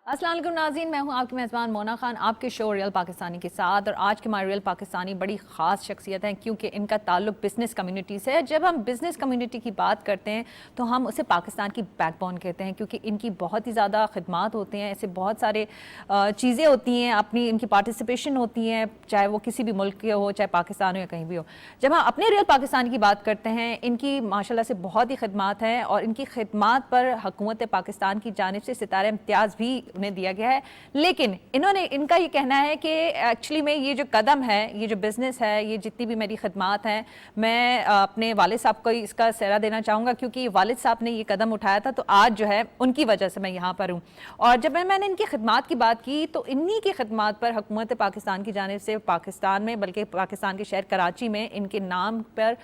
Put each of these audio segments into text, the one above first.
अस्सलाम वालेकुम नाज़रीन, मैं हूं आपकी मेज़बान मोना खान आपके शो रियल पाकिस्तानी के साथ। और आज के हमारे रियल पाकिस्तानी बड़ी ख़ास शख्सियत हैं क्योंकि इनका ताल्लुक बिज़नेस कम्युनिटी से है। जब हम बिज़नेस कम्युनिटी की बात करते हैं तो हम उसे पाकिस्तान की बैकबोन कहते हैं क्योंकि इनकी बहुत ही ज़्यादा खिदमात होती हैं। ऐसे बहुत सारे चीज़ें होती हैं, अपनी इनकी पार्टिसिपेशन होती हैं, चाहे वो किसी भी मुल्क के हो, चाहे पाकिस्तान हो या कहीं भी हो। जब हम अपने रियल पाकिस्तान की बात करते हैं, इनकी माशाल्लाह से बहुत ही खिदमात हैं और इनकी खिदमात पर हुकूमत पाकिस्तान की जानिब से सितारे इम्तियाज़ भी उन्हें दिया गया है। लेकिन इनका ये कहना है कि एक्चुअली में ये जो कदम है, ये जो बिज़नेस है, ये जितनी भी मेरी खिदमात हैं, मैं अपने वालिद साहब को इसका सेहरा देना चाहूँगा क्योंकि वालिद साहब ने ये कदम उठाया था तो आज जो है उनकी वजह से मैं यहाँ पर हूँ। और जब मैंने इनकी खिदमात की बात की तो इन्हीं की खिदमात पर हुकूमत पाकिस्तान की जानिब से पाकिस्तान में, बल्कि पाकिस्तान के शहर कराची में इनके नाम पर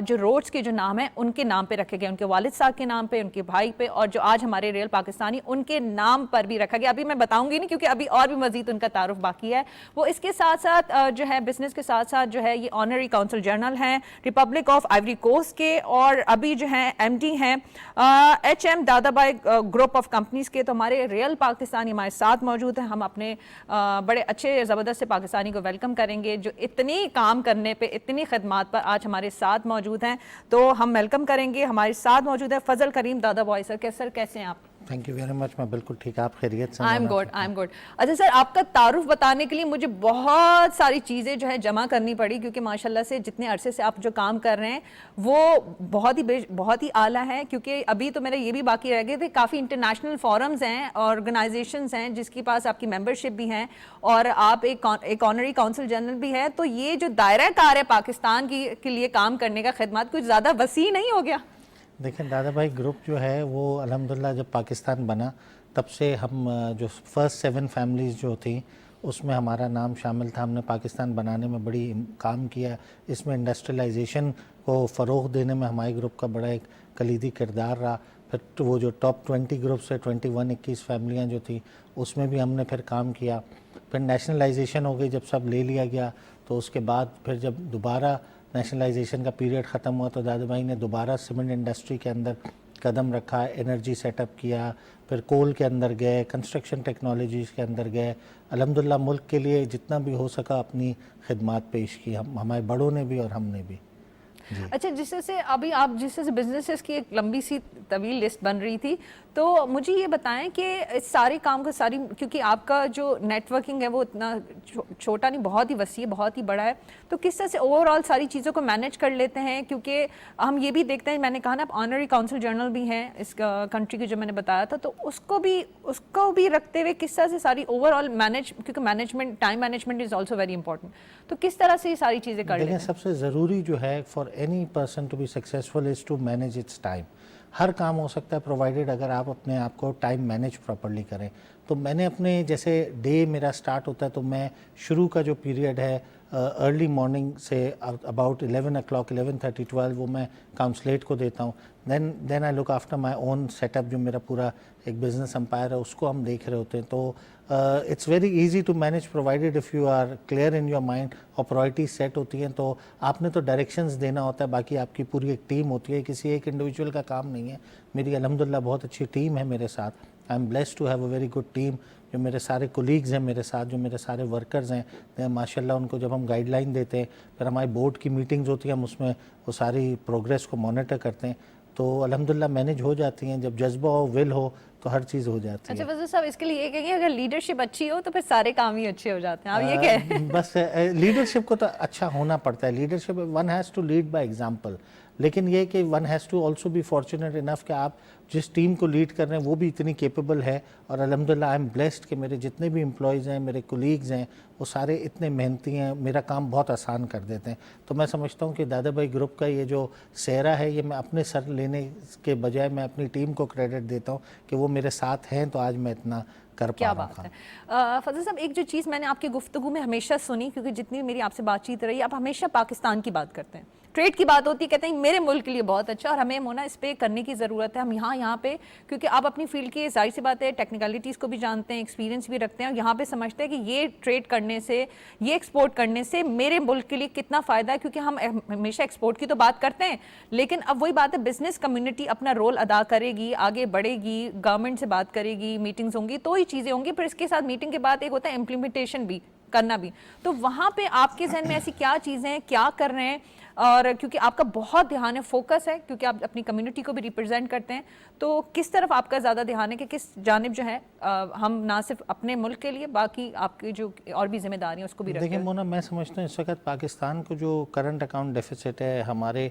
जो रोड्स के जो नाम है उनके नाम पे रखे गए, उनके वालिद साहब के नाम पे, उनके भाई पे, और जो आज हमारे रियल पाकिस्तानी उनके नाम पर भी रखा गया। अभी मैं बताऊंगी नहीं क्योंकि अभी और भी मजीद उनका तारुफ बाकी है। वो इसके साथ साथ जो है बिजनेस के साथ साथ जो है ये ऑनरी काउंसिल जनरल हैं रिपब्लिक ऑफ आइवरी कोस्ट के, और अभी जो है एमडी हैं HM Dadabhai group of companies के। तो हमारे रियल पाकिस्तानी हमारे साथ मौजूद हैं। हम अपने बड़े अच्छे ज़बरदस्त से पाकिस्तानी को वेलकम करेंगे जो इतनी काम करने पे, इतनी खदमात पर आज हमारे साथ मौजूद हैं। तो हम वेलकम करेंगे। हमारे साथ मौजूद है फजल करीम दादाबाई सर। कैसे हैं आप? Thank you very much. मैं बिल्कुल ठीक, आप खैरियत से? I am good. अच्छा सर, आपका तारुफ बताने के लिए मुझे बहुत सारी चीज़ें जो है जमा करनी पड़ी क्योंकि माशाल्लाह से जितने अरसे से आप जो काम कर रहे हैं वो बहुत ही आला है। क्योंकि अभी तो मेरा ये भी बाकी रह गए थे, काफ़ी इंटरनेशनल फोरम्स हैं, ऑर्गेनाइजेशंस हैं जिसके पास आपकी मेंबरशिप भी हैं और आप एक ऑनरी काउंसिल जनरल भी है। तो ये जो दायरा कार है पाकिस्तान के लिए काम करने का, खिदमत कुछ ज़्यादा वसी नहीं हो गया? देखें, दादाभाई ग्रुप जो है वो अल्हम्दुलिल्लाह जब पाकिस्तान बना तब से हम जो फर्स्ट 7 फैमिलीज़ जो थी उसमें हमारा नाम शामिल था। हमने पाकिस्तान बनाने में बड़ी काम किया। इसमें इंडस्ट्रियलाइजेशन को फ़रोग़ देने में हमारे ग्रुप का बड़ा एक कलीदी किरदार रहा। फिर तो वो जो टॉप 20 ग्रुप से 21 फैमिलियाँ जो थी उसमें भी हमने फिर काम किया। फिर नेशनलाइजेशन हो गई, जब सब ले लिया गया तो उसके बाद फिर जब दोबारा नेशनलाइजेशन का पीरियड ख़त्म हुआ तो दादा भाई ने दोबारा सीमेंट इंडस्ट्री के अंदर कदम रखा, एनर्जी सेटअप किया, फिर कोल के अंदर गए, कंस्ट्रक्शन टेक्नोलॉजीज़ के अंदर गए। अल्हम्दुलिल्लाह मुल्क के लिए जितना भी हो सका अपनी खिदमात पेश की, हमारे बड़ों ने भी और हमने भी। अच्छा, जिससे अभी आप जिससे बिजनेसेस की एक लंबी सी तवील लिस्ट बन रही थी, तो मुझे ये बताएं कि इस सारे काम को क्योंकि आपका जो नेटवर्किंग है वो इतना छोटा नहीं, बहुत ही वसी है, बहुत ही बड़ा है, तो किस तरह से ओवरऑल सारी चीज़ों को मैनेज कर लेते हैं? क्योंकि हम ये भी देखते हैं, मैंने कहा ना आप ऑनरी काउंसिल जनरल भी हैं इस कंट्री की जो मैंने बताया था, तो उसको भी रखते हुए किस तरह से सारी ओवरऑल क्योंकि management, time management is also very important, तो किस तरह से ये सारी चीज़ें कर लेते हैं? सबसे ज़रूरी जो है for any person to be successful is to manage its time. हर काम हो सकता है प्रोवाइडेड अगर आप अपने आप को टाइम मैनेज प्रॉपर्ली करें। तो मैंने अपने जैसे डे मेरा स्टार्ट होता है तो मैं शुरू का जो पीरियड है early morning say about 11 o'clock 11:30 12 वो मैं काउंसलेट को देता हूँ। Then I look after my own setup, जो मेरा पूरा एक बिजनेस एम्पायर है उसको हम देख रहे होते हैं। तो it's very easy to manage provided if you are clear in your mind और प्रायोरिटी सेट होती हैं। तो आपने तो डायरेक्शंस देना होता है, बाकी आपकी पूरी एक टीम होती है, किसी एक इंडिविजुअल का काम नहीं है। मेरी अल्हम्दुलिल्लाह बहुत अच्छी टीम है मेरे साथ। I am blessed to have a very good team. जो मेरे सारे कोलीग्स हैं मेरे साथ, जो मेरे सारे वर्कर्स हैं माशाल्लाह, उनको जब हम गाइडलाइन देते हैं, फिर हमारी बोर्ड की मीटिंग्स होती है, हम उसमें वो सारी प्रोग्रेस को मॉनिटर करते हैं, तो अल्हम्दुलिल्लाह मैनेज हो जाती हैं। जब जज्बा हो, विल हो, तो हर चीज़ हो जाती है। अच्छा वज़ीर साहब, इसके लिए ये कहेंगे अगर लीडरशिप अच्छी हो तो फिर सारे काम ही अच्छे हो जाते हैं, आप ये कहें? बस लीडरशिप को तो अच्छा होना पड़ता है। Leadership one has to lead by example, लेकिन ये कि one has to also be fortunate enough कि आप जिस टीम को लीड कर रहे हैं वो भी इतनी केपेबल है। और अल्हम्दुलिल्लाह आई एम ब्लेस्ड कि मेरे जितने भी एम्प्लॉयज़ हैं, मेरे कोलीग्स हैं, वो सारे इतने मेहनती हैं, मेरा काम बहुत आसान कर देते हैं। तो मैं समझता हूँ कि दादाभाई ग्रुप का ये जो सेहरा है, ये मैं अपने सर लेने के बजाय मैं अपनी टीम को क्रेडिट देता हूँ कि वो मेरे साथ हैं, तो आज मैं इतना कर पा क्या रहा बात है। फजल साहब, एक जो चीज़ मैंने आपकी गुफ्तगू में हमेशा सुनी, क्योंकि जितनी मेरी आपसे बातचीत रही, आप हमेशा पाकिस्तान की बात करते हैं, ट्रेड की बात होती है, कहते हैं मेरे मुल्क के लिए बहुत अच्छा और हमें मोना इस पे करने की ज़रूरत है। हम यहाँ पे, क्योंकि आप अपनी फील्ड की, जाहिर सी बात है, टेक्निकलिटीज़ को भी जानते हैं, एक्सपीरियंस भी रखते हैं, और यहाँ पे समझते हैं कि ये ट्रेड करने से, ये एक्सपोर्ट करने से मेरे मुल्क के लिए कितना फ़ायदा है। क्योंकि हम हमेशा एक्सपोर्ट की तो बात करते हैं, लेकिन अब वही बात है, बिजनेस कम्युनिटी अपना रोल अदा करेगी, आगे बढ़ेगी, गवर्नमेंट से बात करेगी, मीटिंग्स होंगी, तो कोई चीज़ें होंगी, फिर इसके साथ मीटिंग के बाद एक होता है इम्प्लीमेंटेशन भी करना भी। तो वहाँ पे आपके जहन में ऐसी क्या चीज़ें हैं, क्या कर रहे हैं? और क्योंकि आपका बहुत ध्यान है, फोकस है, क्योंकि आप अपनी कम्युनिटी को भी रिप्रेजेंट करते हैं, तो किस तरफ आपका ज़्यादा ध्यान है कि किस जानिब जो है हम ना सिर्फ अपने मुल्क के लिए, बाकी आपकी जो और भी जिम्मेदारी है उसको भी रखें? देखिए मोना, मैं समझता हूँ इस वक्त पाकिस्तान को जो करंट अकाउंट डेफिसिट है, हमारे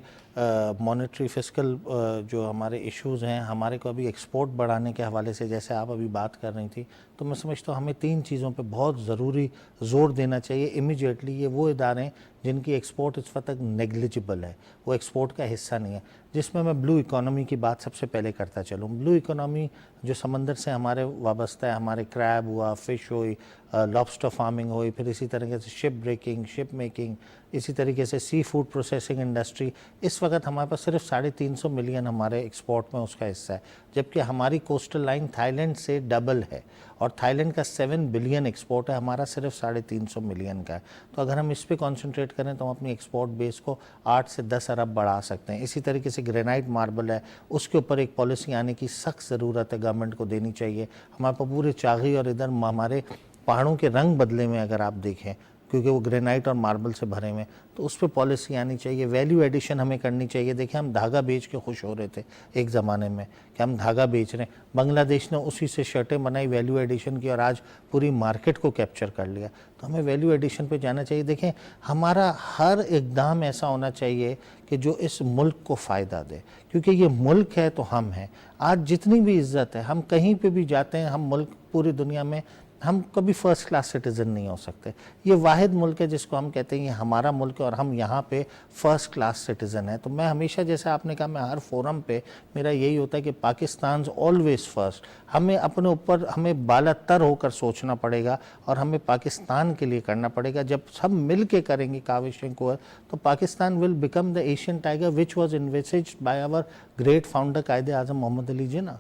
मॉनेटरी फिस्कल जो हमारे इश्यूज़ हैं, हमारे को अभी एक्सपोर्ट बढ़ाने के हवाले से जैसे आप अभी बात कर रही थी, तो मैं समझता हूँ हमें 3 चीज़ों पे बहुत ज़रूरी ज़ोर देना चाहिए इमीडिएटली। ये वो इदारे जिनकी एक्सपोर्ट इस वक्त तक नेग्लिजिबल है, वो एक्सपोर्ट का हिस्सा नहीं है, जिसमें मैं ब्लू इकोनॉमी की बात सबसे पहले करता चलूँ। ब्लू इकोनॉमी जो समंदर से हमारे वाबस्ता है, हमारे क्रैब हुआ, फ़िश हुई, लॉबस्टर फार्मिंग हुई, फिर इसी तरीके से शिप ब्रेकिंग, शिप मेकिंग, इसी तरीके से सी फूड प्रोसेसिंग इंडस्ट्री, इस वक्त हमारे पास सिर्फ 350 मिलियन हमारे एक्सपोर्ट में उसका हिस्सा है, जबकि हमारी कोस्टल लाइन थाईलैंड से डबल है और थाईलैंड का 7 बिलियन एक्सपोर्ट है, हमारा सिर्फ 350 मिलियन का है। तो अगर हम इस पे कॉन्सेंट्रेट करें तो हम अपनी एक्सपोर्ट बेस को 8 से 10 अरब बढ़ा सकते हैं। इसी तरीके से ग्रेनाइट मार्बल है, उसके ऊपर एक पॉलिसी आने की सख्त ज़रूरत है, गवर्नमेंट को देनी चाहिए। हमारे पास पूरे चागी और इधर हमारे पहाड़ों के रंग बदले में अगर आप देखें, क्योंकि वो ग्रेनाइट और मार्बल से भरे हुए, तो उस पर पॉलिसी आनी चाहिए। वैल्यू एडिशन हमें करनी चाहिए। देखिए, हम धागा बेच के खुश हो रहे थे एक ज़माने में कि हम धागा बेच रहे हैं, बांग्लादेश ने उसी से शर्टें बनाई, वैल्यू एडिशन की, और आज पूरी मार्केट को कैप्चर कर लिया। तो हमें वैल्यू एडिशन पे जाना चाहिए। देखें, हमारा हर इकदाम ऐसा होना चाहिए कि जो इस मुल्क को फ़ायदा दे, क्योंकि ये मुल्क है तो हम हैं। आज जितनी भी इज़्ज़त है, हम कहीं पे भी जाते हैं, हम मुल्क पूरी दुनिया में हम कभी फर्स्ट क्लास सिटीज़न नहीं हो सकते। ये वाहिद मुल्क है जिसको हम कहते हैं ये हमारा मुल्क है और हम यहाँ पे फर्स्ट क्लास सिटीज़न है। तो मैं हमेशा, जैसे आपने कहा, मैं हर फोरम पे मेरा यही होता है कि पाकिस्तान ऑलवेज फर्स्ट। हमें अपने ऊपर हमें बालातर होकर सोचना पड़ेगा और हमें पाकिस्तान के लिए करना पड़ेगा। जब सब मिल के करेंगे काविशें को, तो Pakistan will become the Asian tiger which was invested by our great founder Quaid Azam Mohammad Ali Jinnah.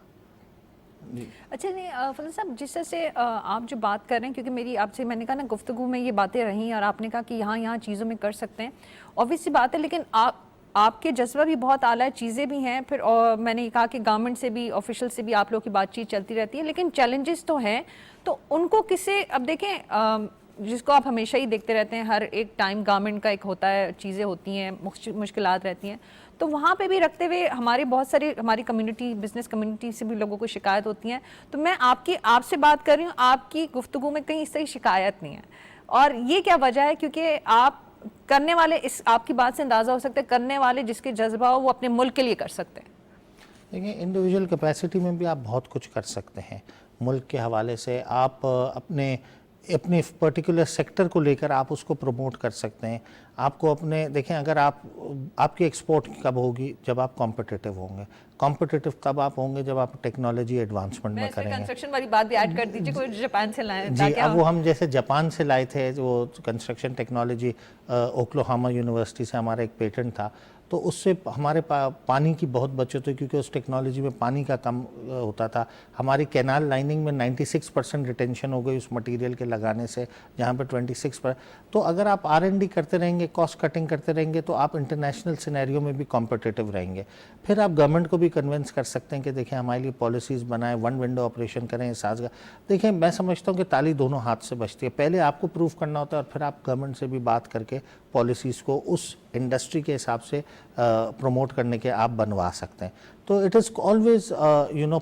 अच्छा, नहीं फजल साहब, जिस तरह से आप जो बात कर रहे हैं, क्योंकि मेरी आपसे, मैंने कहा ना, गुफ्तगू में ये बातें रही और आपने कहा कि यहाँ चीज़ों में कर सकते हैं, ऑब्वियस सी बात है, लेकिन आपके जज्बा भी बहुत आला है, चीज़ें भी हैं, फिर मैंने ये कहा कि गवर्नमेंट से भी, ऑफिशियल से भी आप लोगों की बातचीत चलती रहती है, लेकिन चैलेंजेस तो हैं, तो उनको किससे, अब देखें, जिसको आप हमेशा ही देखते रहते हैं, हर एक टाइम गवर्नमेंट का एक होता है, चीज़ें होती हैं, मुश्किलात रहती हैं, तो वहाँ पे भी रखते हुए हमारी बहुत सारी, हमारी कम्युनिटी, बिजनेस कम्युनिटी से भी लोगों को शिकायत होती हैं। तो मैं आपसे बात कर रही हूँ, आपकी गुफ्तगू में कहीं इस तरह शिकायत नहीं है, और ये क्या वजह है? क्योंकि आप करने वाले, इस आपकी बात से अंदाज़ा हो सकता है, करने वाले जिसके जज्बा हो वो अपने मुल्क के लिए कर सकते हैं। देखिए, इंडिविजुअल कैपेसिटी में भी आप बहुत कुछ कर सकते हैं। मुल्क के हवाले से आप अपने पर्टिकुलर सेक्टर को लेकर आप उसको प्रमोट कर सकते हैं। आपको अपने, देखें, अगर आपकी एक्सपोर्ट कब होगी? जब आप कॉम्पिटिटिव होंगे। कॉम्पिटिटिव कब आप होंगे? जब आप टेक्नोलॉजी एडवांसमेंट में करेंगे। कंस्ट्रक्शन वाली बात भी ऐड कर दीजिए, कोई जापान से लाए जी, अब वो हम जैसे जापान से लाए थे, वो कंस्ट्रक्शन टेक्नोलॉजी, ओक्लाहोमा यूनिवर्सिटी से हमारा एक पेटेंट था, तो उससे हमारे पानी की बहुत बचत हुई, क्योंकि उस टेक्नोलॉजी में पानी का कम होता था। हमारी कैनाल लाइनिंग में 96% रिटेंशन हो गई उस मटेरियल के लगाने से, जहाँ पे 26%। तो अगर आप R&D करते रहेंगे, कॉस्ट कटिंग करते रहेंगे, तो आप इंटरनेशनल सिनेरियो में भी कॉम्पिटिटिव रहेंगे। फिर आप गवर्नमेंट को भी कन्विंस कर सकते हैं कि देखें, हमारे लिए पॉलिसीज़ बनाएं, वन विंडो ऑपरेशन करें, साझगा। देखें, मैं समझता हूँ कि ताली दोनों हाथ से बजती है। पहले आपको प्रूव करना होता है और फिर आप गवर्नमेंट से भी बात करके पॉलिसीज़ को उस इंडस्ट्री के हिसाब से प्रमोट करने के आप बनवा सकते हैं। तो it is always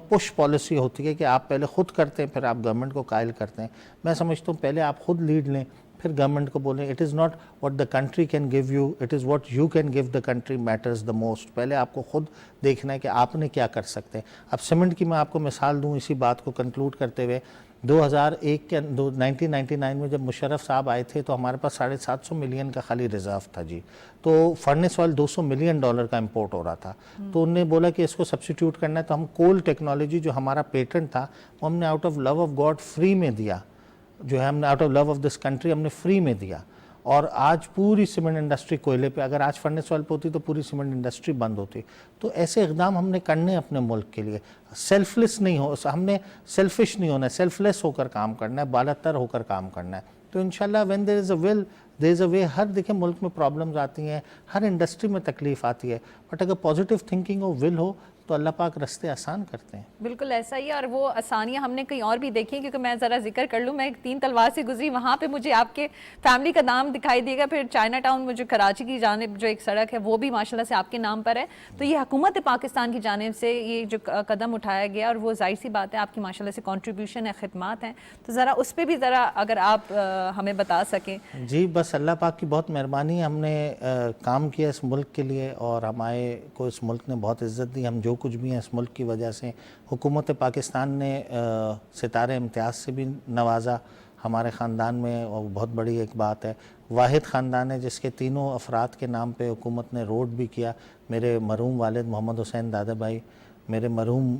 push policy होती है कि आप पहले खुद करते हैं, फिर आप गवर्नमेंट को कायल करते हैं। मैं समझता हूँ पहले आप खुद लीड लें, फिर गवर्नमेंट को बोलें। It is not what the country can give you, it is what you can give the country matters the most. पहले आपको खुद देखना है कि आपने क्या कर सकते हैं। अब सीमेंट की मैं आपको मिसाल दूँ इसी बात को कंक्लूड करते हुए, 2001 के 1999 में जब मुशर्रफ साहब आए थे, तो हमारे पास 750 मिलियन का खाली रिजर्व था जी। तो फर्नेस ऑयल $200 मिलियन का इंपोर्ट हो रहा था। तो उन्होंने बोला कि इसको सब्सिट्यूट करना है, तो हम कोल टेक्नोलॉजी, जो हमारा पेटेंट था, वो हमने out of love of God free में दिया, जो है हमने out of love of this country हमने फ्री में दिया। और आज पूरी सीमेंट इंडस्ट्री कोयले पे, अगर आज फर्नेस ऑयल पे होती तो पूरी सीमेंट इंडस्ट्री बंद होती। तो ऐसे इकदाम हमने करने अपने मुल्क के लिए। सेल्फलेस नहीं हो, हमने सेल्फिश नहीं होना है, सेल्फलेस होकर काम करना है, बालातर होकर काम करना है। तो इंशाल्लाह when there is a will there is a way. हर देखें, मुल्क में प्रॉब्लम्स आती हैं, हर इंडस्ट्री में तकलीफ आती है, बट अगर पॉजिटिव थिंकिंग हो, विल हो, तो अल्लाह पाक रास्ते आसान करते हैं। बिल्कुल ऐसा ही है, और वो आसानियाँ हमने कहीं और भी देखी हैं, क्योंकि मैं ज़रा जिक्र कर लूँ, मैं 3 तलवार से गुजरी, वहाँ पे मुझे आपके फैमिली का नाम दिखाई देगा। फिर चाइना टाउन में जो कराची की जानिब जो एक सड़क है वो भी माशाल्लाह से आपके नाम पर है। तो ये हुकूमत पाकिस्तान की जानिब से ये जो कदम उठाया गया, और वो जाहिर सी बात है आपकी माशाल्लाह से कंट्रीब्यूशन है, खिदमात हैं, तो ज़रा उस पर भी ज़रा अगर आप हमें बता सकें। जी बस अल्लाह पाक की बहुत मेहरबानी है, हमने काम किया इस मुल्क के लिए और हमारे को इस मुल्क ने बहुत इज़्ज़त दी। हम जो कुछ भी हैं इस मुल्क की वजह से, हुकूमत पाकिस्तान ने सितारे इम्तियाज़ से भी नवाजा हमारे ख़ानदान में, और बहुत बड़ी एक बात है। वाहिद ख़ानदान है जिसके तीनों अफराद के नाम पे हुकूमत ने रोड भी किया। मेरे मरहूम वालिद मोहम्मद हुसैन दादा भाई, मेरे मरहूम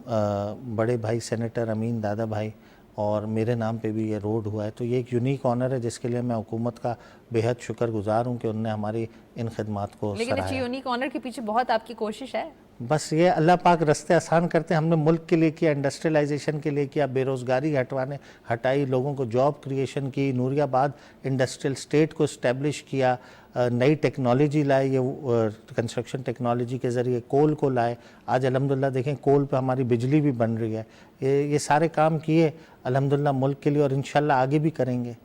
बड़े भाई सेनेटर अमीन दादा भाई, और मेरे नाम पे भी ये रोड हुआ है। तो ये एक यूनिक ऑनर है जिसके लिए मैं हुकूमत का बेहद शुक्रगुजार हूँ कि उन्होंने हमारी इन खिदमात को लेकिन इस सराहा। यूनिक ऑनर के पीछे बहुत आपकी कोशिश है। बस ये अल्लाह पाक रास्ते आसान करते हैं। हमने मुल्क के लिए किया, इंडस्ट्रियलाइजेशन के लिए किया, बेरोज़गारी हटाई, लोगों को जॉब क्रिएशन की, नूरियाबाद इंडस्ट्रियल स्टेट को इस्टेब्लिश किया, नई टेक्नोलॉजी लाए, ये कंस्ट्रक्शन टेक्नोलॉजी के ज़रिए कोल को लाए। आज अल्हम्दुलिल्लाह देखें कोल पे हमारी बिजली भी बन रही है। ये सारे काम किए अल्हम्दुलिल्लाह मुल्क के लिए, और इंशाल्लाह आगे भी करेंगे।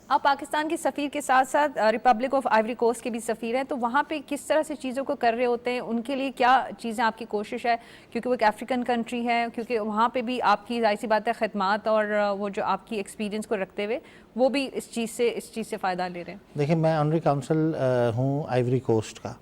आप पाकिस्तान के सफ़ीर के साथ साथ रिपब्लिक ऑफ आइवरी कोस्ट के भी सफ़ीर हैं, तो वहाँ पे किस तरह से चीज़ों को कर रहे होते हैं, उनके लिए क्या चीज़ें आपकी कोशिश है, क्योंकि वो एक अफ्रीकन कंट्री है, क्योंकि वहाँ पे भी आपकी जाहिर सी बात है खिदमात और वो जो आपकी एक्सपीरियंस को रखते हुए वो भी इस चीज़ से फ़ायदा ले रहे हैं। देखिए मैं ऑनरी काउंसिल हूँ आइवरी कोस्ट का,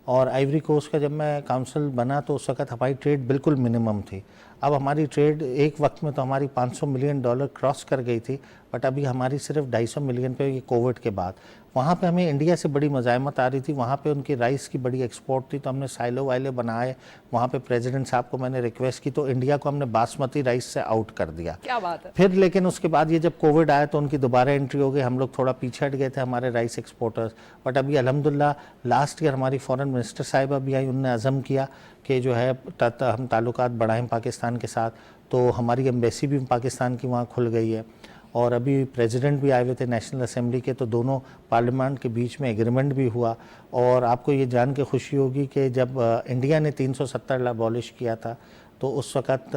और आइवरी कोस्ट का जब मैं काउंसिल बना तो उस वक़्त हमारी ट्रेड बिल्कुल मिनिमम थी। अब हमारी ट्रेड एक वक्त में तो हमारी $500 मिलियन क्रॉस कर गई थी, बट अभी हमारी सिर्फ 250 मिलियन पे, ये कोविड के बाद। वहाँ पे हमें इंडिया से बड़ी मज़ाहमत आ रही थी, वहाँ पे उनकी राइस की बड़ी एक्सपोर्ट थी, तो हमने साइलो वाइले बनाए। वहाँ पे प्रेसिडेंट साहब को मैंने रिक्वेस्ट की, तो इंडिया को हमने बासमती राइस से आउट कर दिया। क्या बात है। फिर लेकिन उसके बाद ये जब कोविड आया तो उनकी दोबारा एंट्री हो गई, हम लोग थोड़ा पीछे हट गए थे हमारे राइस एक्सपोर्टर्स। बट अभी अल्हम्दुलिल्लाह लास्ट ईयर हमारी फॉरेन मिनिस्टर साहिबा भी आई, उन्होंने अज़म किया कि जो है हम ताल्लुकात बढ़ाएं पाकिस्तान के साथ, तो हमारी एम्बेसी भी पाकिस्तान की वहाँ खुल गई है। और अभी प्रेसिडेंट भी आए हुए थे नेशनल असेंबली के, तो दोनों पार्लियामेंट के बीच में एग्रीमेंट भी हुआ। और आपको ये जान के खुशी होगी कि जब इंडिया ने 370 अबॉलिश किया था, तो उस वक़्त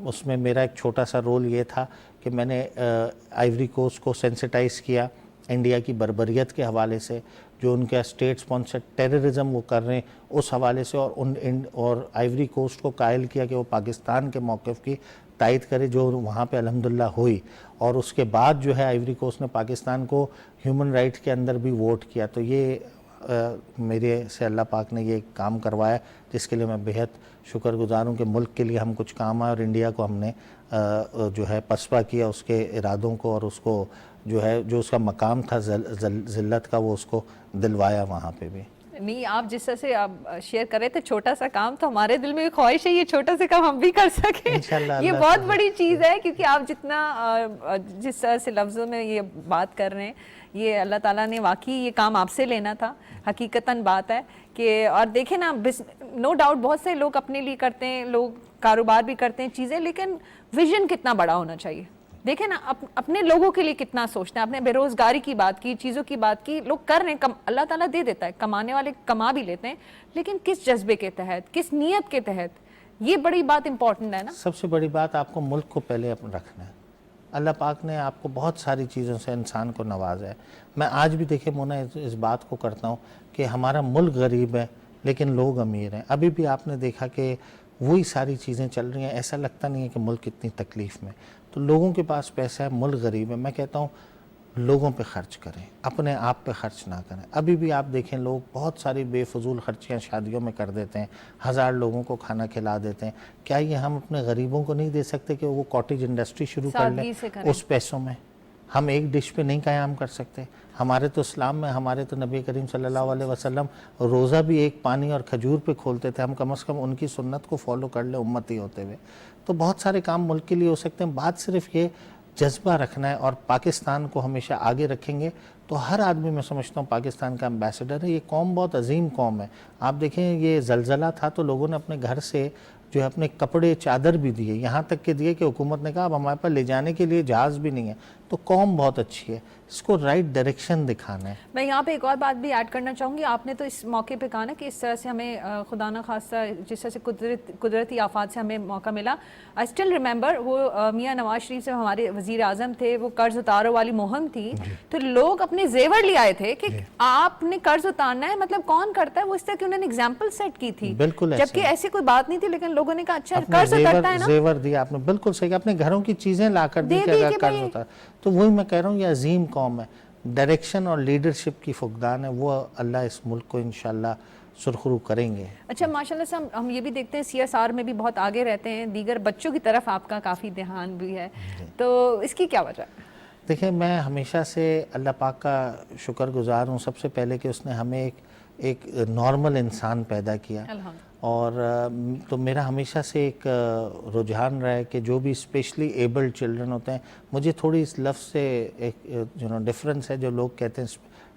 उसमें मेरा एक छोटा सा रोल ये था कि मैंने आइवरी कोस्ट को सेंसिटाइज़ किया इंडिया की बर्बरियत के हवाले से, जो उनका स्टेट स्पॉन्सर्ड टेररिज्म वो कर रहे हैं उस हवाले से, और आइवरी कोस्ट को कायल किया कि वो पाकिस्तान के मौक़िफ़ की तायद करे, जो वहाँ पे अल्हम्दुलिल्लाह हुई। और उसके बाद जो है आइवरी कोस्ट ने पाकिस्तान को ह्यूमन राइट्स के अंदर भी वोट किया। तो ये मेरे से अल्लाह पाक ने ये काम करवाया, जिसके लिए मैं बेहद शुक्रगुजार हूँ कि मुल्क के लिए हम कुछ काम आए, और इंडिया को हमने जो है पसपा किया उसके इरादों को, और उसको जो है जो उसका मकाम था ज़िल्लत का, वो उसको दिलवाया वहाँ पे भी। नहीं, आप जिस तरह से आप शेयर कर रहे थे छोटा सा काम, तो हमारे दिल में भी ख्वाहिश है ये छोटा सा काम हम भी कर सकें। इंशाल्लाह ये बहुत बड़ी चीज़ है, क्योंकि आप जिस तरह से लफ्ज़ों में ये बात कर रहे हैं, ये अल्लाह ताला ने वाकई ये काम आपसे लेना था, हकीकतन बात है कि। और देखें ना, नो डाउट बहुत से लोग अपने लिए करते हैं, लोग कारोबार भी करते हैं चीज़ें, लेकिन विजन कितना बड़ा होना चाहिए। देखें ना, अपने लोगों के लिए कितना सोचते हैं। आपने बेरोजगारी की बात की, चीज़ों की बात की, लोग कर रहे हैं, अल्लाह ताला दे देता है, कमाने वाले कमा भी लेते हैं, लेकिन किस जज्बे के तहत, किस नीयत के तहत, ये बड़ी बात इंपॉर्टेंट है ना। सबसे बड़ी बात, आपको मुल्क को पहले रखना है। अल्लाह पाक ने आपको बहुत सारी चीज़ों से इंसान को नवाजा है। मैं आज भी देखे मोना इस बात को करता हूँ कि हमारा मुल्क गरीब है लेकिन लोग अमीर हैं। अभी भी आपने देखा कि वही सारी चीज़ें चल रही हैं, ऐसा लगता नहीं है कि मुल्क इतनी तकलीफ़ में। तो लोगों के पास पैसा है, मुल्क गरीब है। मैं कहता हूँ लोगों पे खर्च करें, अपने आप पे खर्च ना करें। अभी भी आप देखें लोग बहुत सारी बेफजूल खर्चियाँ शादियों में कर देते हैं, 1000 लोगों को खाना खिला देते हैं। क्या ये हम अपने गरीबों को नहीं दे सकते कि वो कॉटेज इंडस्ट्री शुरू कर लें? उस पैसों में हम एक डिश पे नहीं क़याम कर सकते? हमारे तो इस्लाम में, हमारे तो नबी करीम सल्लल्लाहु अलैहि वसल्लम रोज़ा भी एक पानी और खजूर पे खोलते थे। हम कम से कम उनकी सुन्नत को फॉलो कर ले उम्मती होते हुए। तो बहुत सारे काम मुल्क के लिए हो सकते हैं। बात सिर्फ ये जज्बा रखना है, और पाकिस्तान को हमेशा आगे रखेंगे तो हर आदमी, मैं समझता हूँ पाकिस्तान का एम्बेसडर है। ये कौम बहुत अजीम कौम है। आप देखें ये ज़लज़ला था तो लोगों ने अपने घर से जो है अपने कपड़े चादर भी दिए, यहाँ तक के दिए कि हुकूमत ने कहा अब हमारे पास ले जाने के लिए जहाज़ भी नहीं है। तो कौम बहुत अच्छी है, इसको राइट डायरेक्शन दिखाना है। मैं यहाँ पे एक और बात भी ऐड करना चाहूँगी। आपने तो इस मौके पे कहा ना कि इस तरह से हमें खुदा न खास्ता जिस तरह से कुदरती आफात से हमें मौका मिला। आई स्टिल रिमेंबर वो मियाँ नवाज शरीफ से हमारे वज़ीर आज़म थे, वो कर्ज उतारो वाली मुहिम थी, तो लोग अपने जेवर ले आए थे कि आपने कर्ज उतारना है, मतलब कौन करता है वो, इस तरह की उन्होंने एग्जाम्पल सेट की थी। बिल्कुल, जबकि ऐसी कोई बात नहीं थी, लेकिन लोगों ने कहा अच्छा कर्ज उतारता है ना, जेवर दिया आपने, बिल्कुल सही, अपने घरों की चीजें ला कर दी कि अगर कर्ज उतार। तो वही मैं कह रहा हूँ, ये अजीम कौम है, डायरेक्शन और लीडरशिप की फुकदान है, वो अल्लाह इस मुल्क को इंशाल्लाह सुरखरू करेंगे। अच्छा, माशाल्लाह से हम ये भी देखते हैं CSR में भी बहुत आगे रहते हैं, दीगर बच्चों की तरफ आपका काफ़ी ध्यान भी है, तो इसकी क्या वजह है? देखिए, मैं हमेशा से अल्लाह पाक का शुक्रगुजार हूँ सबसे पहले कि उसने हमें एक नॉर्मल इंसान पैदा किया, और तो मेरा हमेशा से एक रुझान रहा है कि जो भी स्पेशली एबल्ड चिल्ड्रन होते हैं, मुझे थोड़ी इस लफ्ज़ से एक डिफरेंस है, जो लोग कहते हैं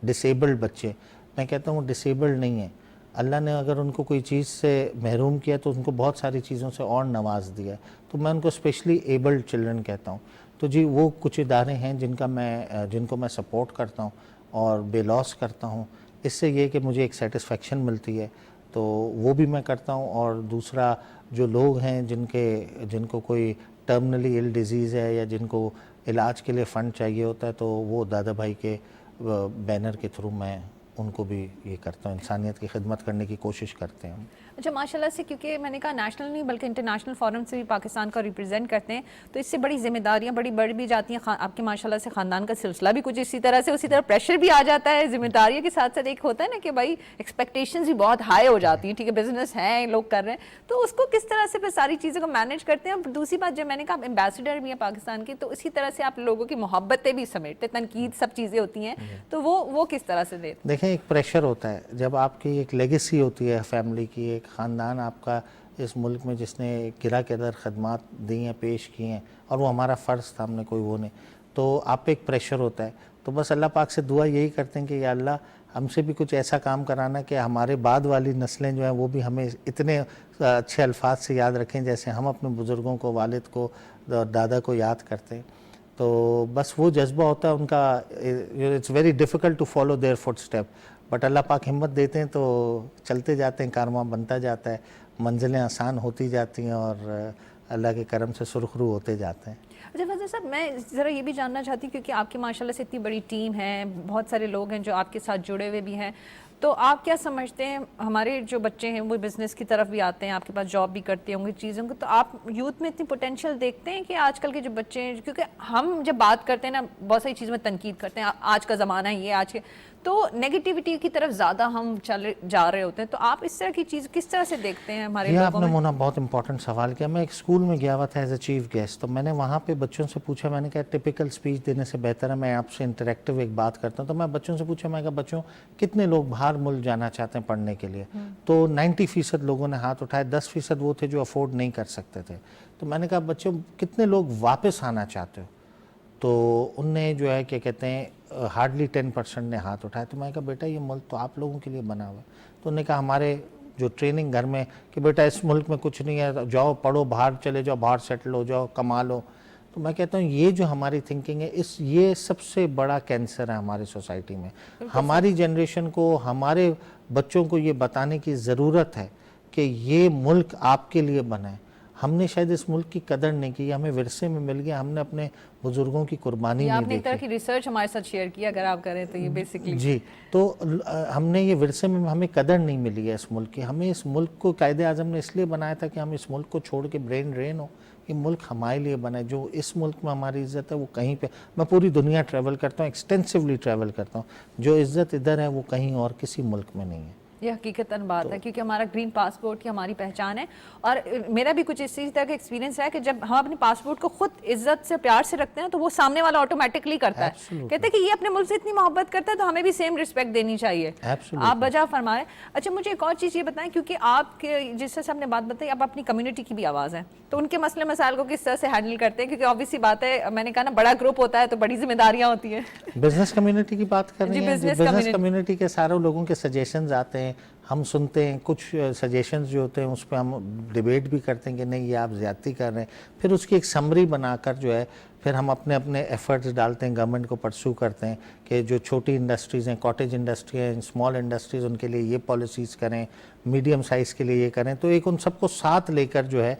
डिसेबल्ड बच्चे, मैं कहता हूँ डिसेबल्ड नहीं है। अल्लाह ने अगर उनको कोई चीज़ से महरूम किया तो उनको बहुत सारी चीज़ों से और नवाज दिया है, तो मैं उनको स्पेशली एबल्ड चिल्ड्रन कहता हूँ। तो जी, वो कुछ इदारे हैं जिनको मैं सपोर्ट करता हूँ और बेलॉस करता हूँ, इससे ये कि मुझे एक सेटिस्फेक्शन मिलती है, तो वो भी मैं करता हूँ। और दूसरा, जो लोग हैं जिनको कोई टर्मिनली इल डिजीज़ है या जिनको इलाज के लिए फ़ंड चाहिए होता है, तो वो दादा भाई के बैनर के थ्रू मैं उनको भी ये करता हूँ, इंसानियत की खिदमत करने की कोशिश करते हैं। अच्छा, माशाल्लाह से, क्योंकि मैंने कहा नेशनल नहीं बल्कि इंटरनेशनल फोरम से भी पाकिस्तान का रिप्रेजेंट करते हैं, तो इससे बड़ी जिम्मेदारियां बड़ी बढ़ भी जाती हैं। आपके माशाल्लाह से ख़ानदान का सिलसिला भी कुछ इसी तरह से, उसी तरह प्रेशर भी आ जाता है जिम्मेदारियों के साथ साथ। एक होता है ना कि भाई एक्सपेक्टेशंस भी बहुत हाई हो जाती हैं, ठीक है, बिजनेस है, लोग कर रहे हैं, तो उसको किस तरह से फिर सारी चीज़ों को मैनेज करते हैं। और दूसरी बात, जब मैंने कहा आप एम्बेसडर भी हैं पाकिस्तान की, तो इसी तरह से आप लोगों की मोहब्बतें भी समेटते, तनकीद सब चीज़ें होती हैं, तो वो किस तरह से देते? देखें, एक प्रेशर होता है जब आपकी एक लेगेसी होती है फैमिली की, एक ख़ानदान आपका इस मुल्क में जिसने गिरा के दर खदमात दी हैं, पेश की हैं, और वो हमारा फ़र्ज़ था, हमने कोई वो नहीं, तो आप पे एक प्रेशर होता है। तो बस अल्लाह पाक से दुआ यही करते हैं कि या अल्लाह हमसे भी कुछ ऐसा काम कराना कि हमारे बाद वाली नस्लें जो हैं वो भी हमें इतने अच्छे अल्फाज से याद रखें जैसे हम अपने बुज़ुर्गों को, वालिद को, दादा को याद करते हैं। तो बस वो जज्बा होता है उनका। It's very difficult to follow their footstep, but अल्लाह पाक हिम्मत देते हैं तो चलते जाते हैं, कारवां बनता जाता है, मंजिलें आसान होती जाती हैं और अल्लाह के करम से सुरखरू होते जाते हैं। अच्छा फजल साहब, मैं ज़रा ये भी जानना चाहती हूँ, क्योंकि आपकी माशाल्लाह से इतनी बड़ी टीम है, बहुत सारे लोग हैं जो आपके साथ जुड़े हुए भी हैं, तो आप क्या समझते हैं, हमारे जो बच्चे हैं वो बिज़नेस की तरफ भी आते हैं, आपके पास जॉब भी करते होंगे चीज़ों को, तो आप यूथ में इतनी पोटेंशियल देखते हैं कि आजकल के जो बच्चे हैं, क्योंकि हम जब बात करते हैं ना बहुत सारी चीज़ों में तनकीद करते हैं, आज का ज़माना है ये, आज के, तो नेगेटिविटी की तरफ ज़्यादा हम जा रहे होते हैं, तो आप इस तरह की चीज़ किस तरह से देखते हैं हमारे लोगों में? आपने मोना बहुत इंपॉर्टेंट सवाल किया। मैं एक स्कूल में गया हुआ था एज ए चीफ गेस्ट, तो मैंने वहाँ पे बच्चों से पूछा, मैंने कहा टिपिकल स्पीच देने से बेहतर है मैं आपसे इंटरेक्टिव एक बात करता हूँ। तो मैं बच्चों से पूछा, मैं कहा बच्चों कितने लोग बाहर मुल्क जाना चाहते हैं पढ़ने के लिए? तो 90% लोगों ने हाथ उठाए, 10% वो थे जो अफोर्ड नहीं कर सकते थे। तो मैंने कहा बच्चों कितने लोग वापस आना चाहते हो? तो उनने जो है क्या कहते हैं हार्डली 10% ने हाथ उठाए। तो मैं कहा बेटा ये मुल्क तो आप लोगों के लिए बना हुआ है। तो उन्होंने कहा हमारे जो ट्रेनिंग घर में कि बेटा इस मुल्क में कुछ नहीं है, जाओ पढ़ो, बाहर चले जाओ, बाहर सेटल हो जाओ, कमा लो। तो मैं कहता हूँ ये जो हमारी थिंकिंग है, ये सबसे बड़ा कैंसर है हमारी सोसाइटी में। हमारी जनरेशन को, हमारे बच्चों को ये बताने की ज़रूरत है कि ये मुल्क आपके लिए बना है। हमने शायद इस मुल्क की कदर नहीं की, हमें विरसे में मिल गया, हमने अपने बुजुर्गों की कुर्बानी नहीं देखी। आपने एक तरह की रिसर्च हमारे साथ शेयर की, अगर आप करें तो ये बेसिकली जी, तो हमने ये विरसे में हमें कदर नहीं मिली है इस मुल्क की। हमें इस मुल्क को कायदे आज़म ने इसलिए बनाया था कि हम इस मुल्क को छोड़ के ब्रेन ड्रेन हो। ये मुल्क हमारे लिए बना है। जो इस मुल्क में हमारी इज़्ज़त है वो कहीं पे, मैं पूरी दुनिया ट्रैवल करता हूँ, एक्सटेंसिवली ट्रैवल करता हूँ, जो इज़्ज़त इधर है वो कहीं और किसी मुल्क में नहीं है। ये हकीकतन बात है, क्योंकि हमारा ग्रीन पासपोर्ट की हमारी पहचान है। और मेरा भी कुछ इसी तरह का एक्सपीरियंस है कि जब हम अपने पासपोर्ट को खुद इज्जत से, प्यार से रखते हैं तो वो सामने वाला ऑटोमेटिकली करता है। कहते हैं कि ये अपने मुल्क से इतनी मोहब्बत करता है तो हमें भी सेम रिस्पेक्ट देनी चाहिए। आप बजा फरमाए। अच्छा, मुझे एक और चीज़ ये बताएं, क्योंकि आपके जिस तरह से आपने बात बताई, आप अपनी कम्युनिटी की भी आवाज़ है, तो उनके मसले मसाइल को किस तरह से हैंडल करते हैं? क्योंकि ऑब्वियसली बात है, मैंने कहा ना, बड़ा ग्रुप होता है तो बड़ी जिम्मेदारियाँ होती हैं। बिजनेस कम्युनिटी की बात कर रही हैं? बिजनेस कम्युनिटी के सारे लोगों के सजेशंस आते हैं, हम सुनते हैं कुछ सजेशंस जो होते हैं उस पर हम डिबेट भी करते हैं कि नहीं ये आप ज़्यादती कर रहे हैं, फिर उसकी एक समरी बनाकर जो है फिर हम अपने अपने एफर्ट्स डालते हैं, गवर्नमेंट को परस्यू करते हैं कि जो छोटी इंडस्ट्रीज़ हैं, कॉटेज इंडस्ट्री हैं, स्मॉल इंडस्ट्रीज़, उनके लिए ये पॉलिसीज़ करें, मीडियम साइज़ के लिए ये करें। तो एक उन सबको साथ लेकर जो है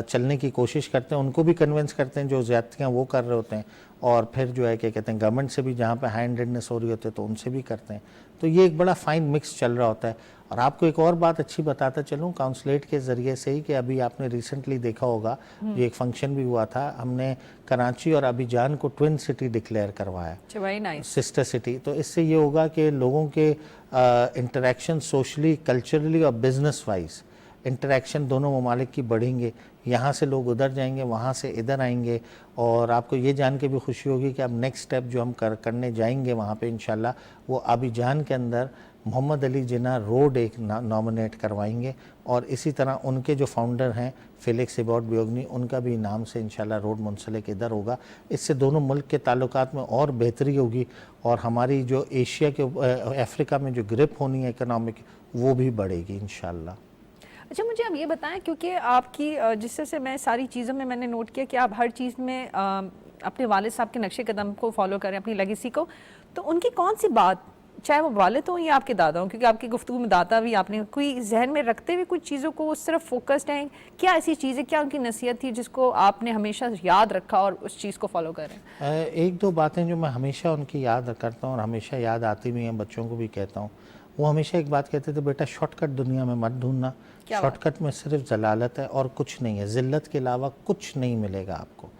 चलने की कोशिश करते हैं, उनको भी कन्विंस करते हैं जो ज़्यादतियाँ वो कर रहे होते हैं, और फिर जो है क्या कहते हैं गवर्नमेंट से भी जहाँ पे हैंडेडनेस हो रही होती है तो उनसे भी करते हैं। तो ये एक बड़ा फाइन मिक्स चल रहा होता है। और आपको एक और बात अच्छी बताता चलूँ काउंसलेट के ज़रिए से ही कि अभी आपने रिसेंटली देखा होगा ये एक फंक्शन भी हुआ था, हमने कराची और अबीजान को ट्विन सिटी डिक्लेयर करवाया, वेरी नाइस, सिस्टर सिटी। तो इससे ये होगा कि लोगों के इंटरेक्शन सोशली, कल्चरली और बिजनेस वाइज इंटरेक्शन दोनों ममालिक की बढ़ेंगे। यहाँ से लोग उधर जाएंगे, वहाँ से इधर आएंगे। और आपको ये जान के भी खुशी होगी कि अब नेक्स्ट स्टेप जो हम करने जाएंगे वहाँ पे इंशाल्लाह वो अबीजान के अंदर मोहम्मद अली जिन्ना रोड एक नॉमिनेट करवाएंगे, और इसी तरह उनके जो फाउंडर हैं फेलिक्स इबॉट बियोगनी, उनका भी नाम से इंशाल्लाह रोड मुंसलिक इधर होगा। इससे दोनों मुल्क के ताल्लुकात में और बेहतरी होगी, और हमारी जो एशिया के अफ्रीका में जो ग्रिप होनी है इकनॉमिक, वो भी बढ़ेगी इंशाल्लाह। अच्छा, मुझे अब ये बताएं, क्योंकि आपकी जिससे से मैं सारी चीज़ों में मैंने नोट किया कि आप हर चीज़ में अपने वालिद साहब के नक्शे कदम को फॉलो करें, अपनी लेगेसी को, तो उनकी कौन सी बात, चाहे वो वालिद हो या आपके दादा हो, क्योंकि आपकी गुफ्तगू में दादा भी आपने कोई जहन में रखते हुए कुछ चीज़ों को सिर्फ फोकस्ड हैं, क्या ऐसी चीज़ें, क्या उनकी नसीहत थी जिसको आपने हमेशा याद रखा और उस चीज़ को फॉलो करें? एक दो बातें जो मैं हमेशा उनकी याद करता हूँ और हमेशा याद आती भी हैं, बच्चों को भी कहता हूँ। वो हमेशा एक बात कहते थे, बेटा शॉर्टकट दुनिया में मत ढूंढना, शॉर्टकट में सिर्फ जलालत है और कुछ नहीं है, ज़िल्लत के अलावा कुछ नहीं मिलेगा आपको।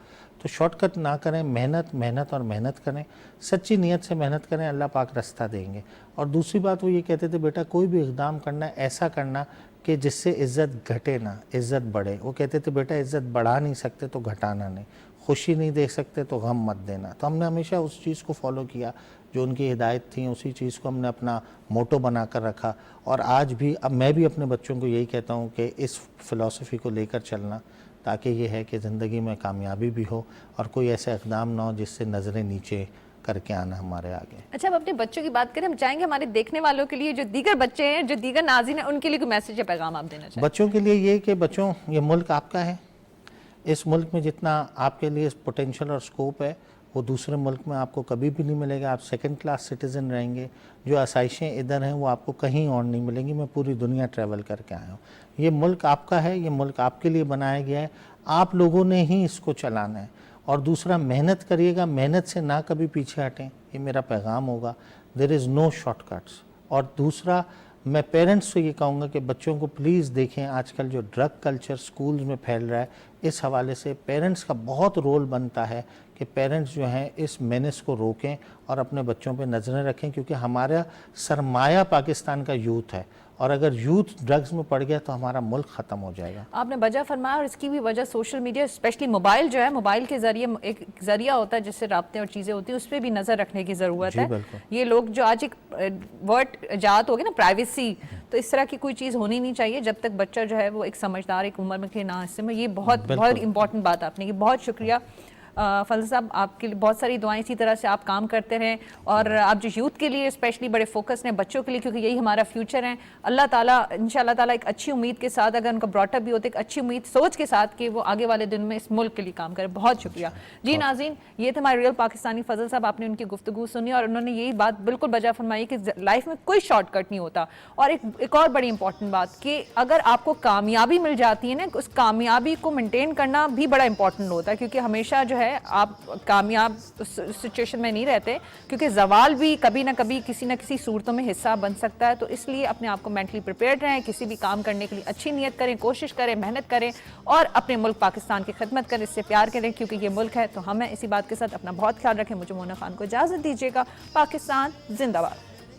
तो शॉर्टकट ना करें, मेहनत मेहनत और मेहनत करें, सच्ची नीयत से मेहनत करें, अल्लाह पाक रास्ता देंगे। और दूसरी बात वो ये कहते थे, बेटा कोई भी इक़दाम करना है ऐसा करना कि जिससे इज़्ज़त घटे ना, इज़्ज़त बढ़े। वो कहते थे बेटा इज़्ज़त बढ़ा नहीं सकते तो घटाना नहीं, खुशी नहीं दे सकते तो गम मत देना। तो हमने हमेशा उस चीज़ को फॉलो किया जो उनकी हिदायत थी, उसी चीज़ को हमने अपना मोटो बना कर रखा। और आज भी अब मैं भी अपने बच्चों को यही कहता हूँ कि इस फ़िलॉसफी को लेकर चलना, ताकि ये है कि ज़िंदगी में कामयाबी भी हो और कोई ऐसा इक़दाम ना हो जिससे नज़रें नीचे करके आना हमारे आगे। अच्छा, अब अपने बच्चों की बात करें, हम चाहेंगे हमारे देखने वालों के लिए, जो दीगर बच्चे हैं, जो दीगर नाज़रीन हैं, उनके लिए कोई मैसेज या पैगाम आप देना चाहें? बच्चों के लिए ये कि बच्चों, ये मुल्क आपका है, इस मुल्क में जितना आपके लिए पोटेंशियल और स्कोप है वो दूसरे मुल्क में आपको कभी भी नहीं मिलेगा। आप सेकंड क्लास सिटीज़न रहेंगे। जो आसाइशें इधर हैं वो आपको कहीं और नहीं मिलेंगी। मैं पूरी दुनिया ट्रैवल करके आया हूँ। ये मुल्क आपका है, ये मुल्क आपके लिए बनाया गया है, आप लोगों ने ही इसको चलाना है। और दूसरा, मेहनत करिएगा, मेहनत से ना कभी पीछे हटें, ये मेरा पैगाम होगा। There is no shortcuts. और दूसरा, मैं पेरेंट्स से ये कहूँगा कि बच्चों को प्लीज़ देखें, आजकल जो ड्रग कल्चर स्कूल्स में फैल रहा है, इस हवाले से पेरेंट्स का बहुत रोल बनता है कि पेरेंट्स जो हैं इस मेनेस को रोकें और अपने बच्चों पे नज़रें रखें, क्योंकि हमारा सरमाया पाकिस्तान का यूथ है, और अगर यूथ ड्रग्स में पड़ गया तो हमारा मुल्क ख़त्म हो जाएगा। आपने वजह फरमाया, और इसकी भी वजह सोशल मीडिया, स्पेशली मोबाइल जो है, मोबाइल के ज़रिए एक ज़रिया होता है जिससे राब्ते और चीज़ें होती हैं, उस पर भी नज़र रखने की ज़रूरत है। ये लोग जो आज एक वर्ड ईजाद हो गया ना, प्राइवेसी, तो इस तरह की कोई चीज़ होनी नहीं चाहिए जब तक बच्चा जो है वो एक समझदार एक उम्र में के ना हिस्से में। ये बहुत इंपॉर्टेंट बात आपने की, बहुत शुक्रिया फजल साहब, आपके लिए बहुत सारी दुआएं, इसी तरह से आप काम करते रहें, और आप जो यूथ के लिए स्पेशली बड़े फोकस हैं, बच्चों के लिए, क्योंकि यही हमारा फ्यूचर है। अल्लाह ताला इंशाअल्लाह ताला एक अच्छी उम्मीद के साथ, अगर उनका ब्रॉटअप भी होते, एक अच्छी उम्मीद सोच के साथ कि वो आगे वाले दिन में इस मुल्क के लिए काम करें। बहुत शुक्रिया जी। नाज़रीन, ये थे हमारे रियल पाकिस्तानी फजल साहब। आपने उनकी गुफ्तगू सुनी और उन्होंने यही बात बिल्कुल बजा फरमाई कि लाइफ में कोई शॉर्टकट नहीं होता। और एक और बड़ी इंपॉर्टेंट बात कि अगर आपको कामयाबी मिल जाती है ना, उस कामयाबी को मेनटेन करना भी बड़ा इंपॉर्टेंट होता है, क्योंकि हमेशा जो है आप कामयाब सिचुएशन में नहीं रहते, क्योंकि जवाल भी कभी ना कभी किसी न किसी सूरतों में हिस्सा बन सकता है। तो इसलिए अपने आप को मेंटली प्रिपेयर्ड रहें, किसी भी काम करने के लिए अच्छी नीयत करें, कोशिश करें, मेहनत करें और अपने मुल्क पाकिस्तान की खिदमत करें, इससे प्यार करें, क्योंकि ये मुल्क है। तो हमें इसी बात के साथ अपना बहुत ख्याल रखें। मुझे मोना खान को इजाज़त दीजिएगा। पाकिस्तान जिंदाबाद।